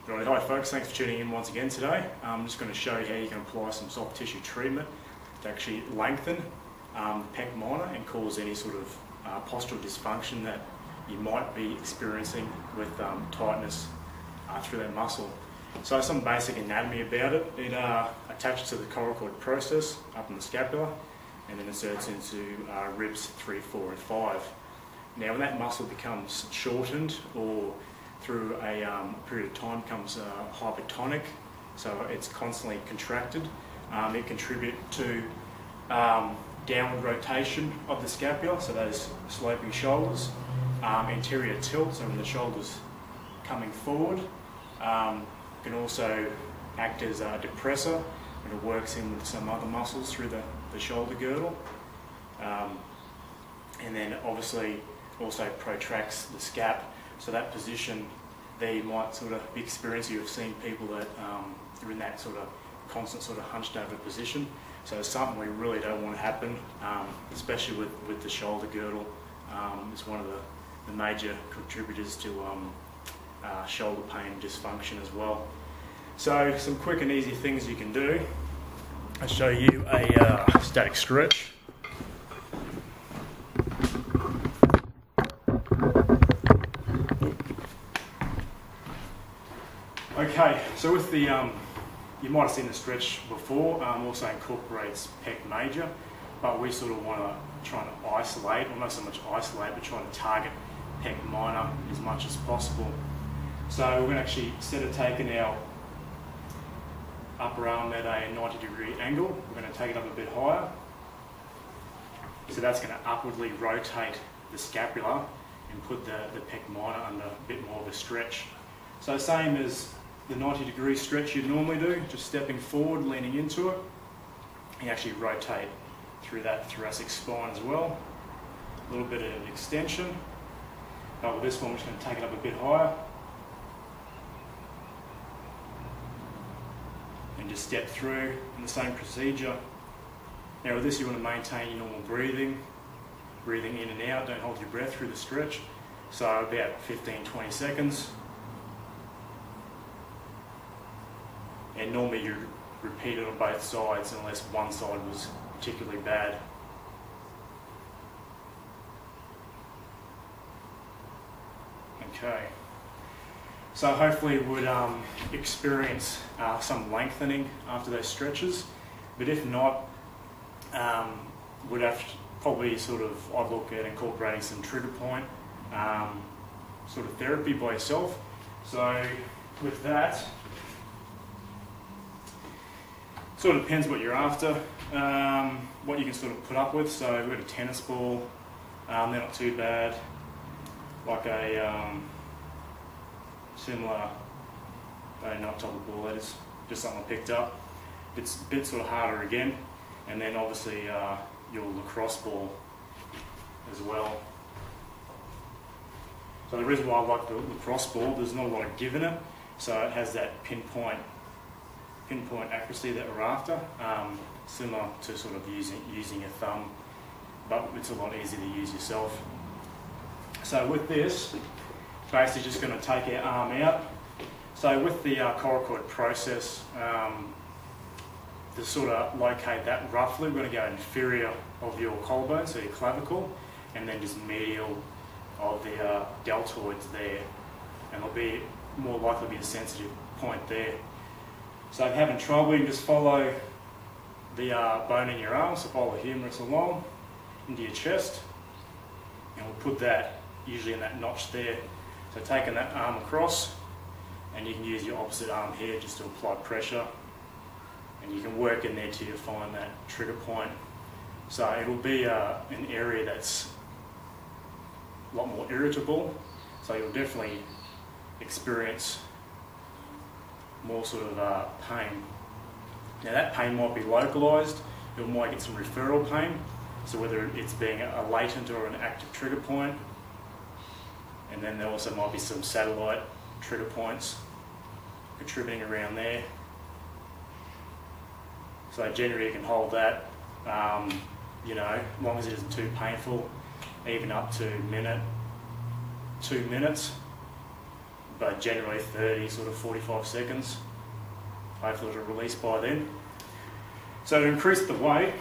Right, hi folks, thanks for tuning in once again today. I'm just going to show you how you can apply some soft tissue treatment to actually lengthen the pec minor and cause any sort of postural dysfunction that you might be experiencing with tightness through that muscle. So some basic anatomy about it. It attaches to the coracoid process up in the scapula and then inserts into ribs 3, 4 and 5. Now when that muscle becomes shortened or through a period of time becomes hypertonic, so it's constantly contracted, it contributes to downward rotation of the scapula, so those sloping shoulders, anterior tilt, so when the shoulders coming forward, can also act as a depressor when it works in with some other muscles through the shoulder girdle, and then obviously also protracts the scap. So that position there you might sort of be experiencing. You've seen people that are in that sort of constant sort of hunched over position. So it's something we really don't want to happen, especially with the shoulder girdle. It's one of the major contributors to shoulder pain and dysfunction as well. So some quick and easy things you can do. I'll show you a static stretch. Okay, so with the, you might have seen the stretch before, also incorporates pec major, but we sort of want to try and isolate, or not so much isolate, but try to target pec minor as much as possible. So we're going to actually, instead of taking our upper arm at a 90-degree angle, we're going to take it up a bit higher. So that's going to upwardly rotate the scapula and put the pec minor under a bit more of a stretch. So same as the 90-degree stretch you'd normally do, just stepping forward, leaning into it. You actually rotate through that thoracic spine as well. A little bit of an extension. But with this one, we're just going to take it up a bit higher. And just step through in the same procedure. Now with this, you want to maintain your normal breathing. Breathing in and out, don't hold your breath through the stretch. So about 15-20 seconds. And normally you repeat it on both sides unless one side was particularly bad. Okay, so hopefully you would experience some lengthening after those stretches, but if not, would have to probably sort of, I'd look at incorporating some trigger point sort of therapy by yourself. So with that, sort of depends what you're after, what you can sort of put up with. So we've got a tennis ball, they're not too bad. Like a similar, I don't know what type of ball that is, just something I picked up. It's a bit sort of harder again, and then obviously your lacrosse ball as well. So the reason why I like the lacrosse ball, there's not a lot of give in it, so it has that pinpoint accuracy that we're after, similar to sort of using a thumb, but it's a lot easier to use yourself. So with this, basically just going to take our arm out. So with the coracoid process, to sort of locate that roughly, we're going to go inferior of your collarbone, so your clavicle, and then just medial of the deltoids there, and there'll be more likely to be a sensitive point there. So if you're having trouble, you can just follow the bone in your arm, so follow the humerus along into your chest, and we'll put that usually in that notch there. So taking that arm across, and you can use your opposite arm here just to apply pressure, and you can work in there till you find that trigger point. So it'll be an area that's a lot more irritable, so you'll definitely experience more sort of pain. Now that pain might be localised, you might get some referral pain, so whether it's being a latent or an active trigger point, and then there also might be some satellite trigger points contributing around there. So generally you can hold that, you know, as long as it isn't too painful, even up to 2 minutes. but generally 30, sort of 45 seconds. Hopefully it'll release by then. So to increase the weight,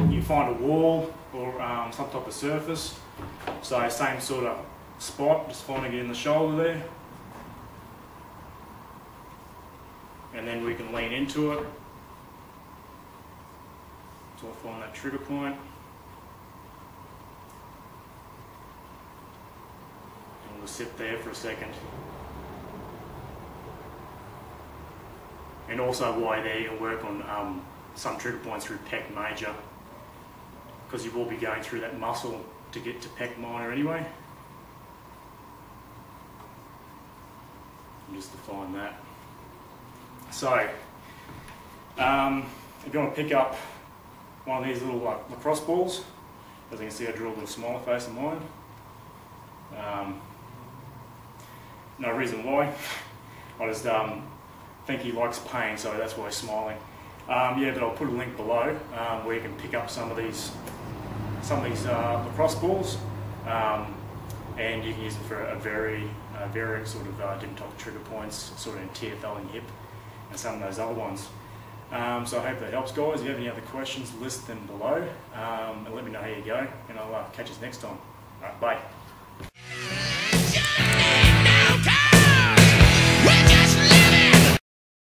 you find a wall or some type of surface. So same sort of spot, just finding it in the shoulder there. And then we can lean into it. So I'll find that trigger point. And we'll sit there for a second. And also while there, you can work on some trigger points through Pec Major, because you will be going through that muscle to get to Pec Minor anyway. And just to find that. So, if you want to pick up one of these little lacrosse balls, as you can see I drew a little smiley face on mine. No reason why, I just think he likes pain, so that's why he's smiling. Yeah, but I'll put a link below where you can pick up some of these lacrosse balls, and you can use them for a varying sort of different type of trigger points, sort of in TFL and hip, and some of those other ones. So I hope that helps, guys. If you have any other questions, list them below, and let me know how you go, and I'll catch you next time. All right, bye.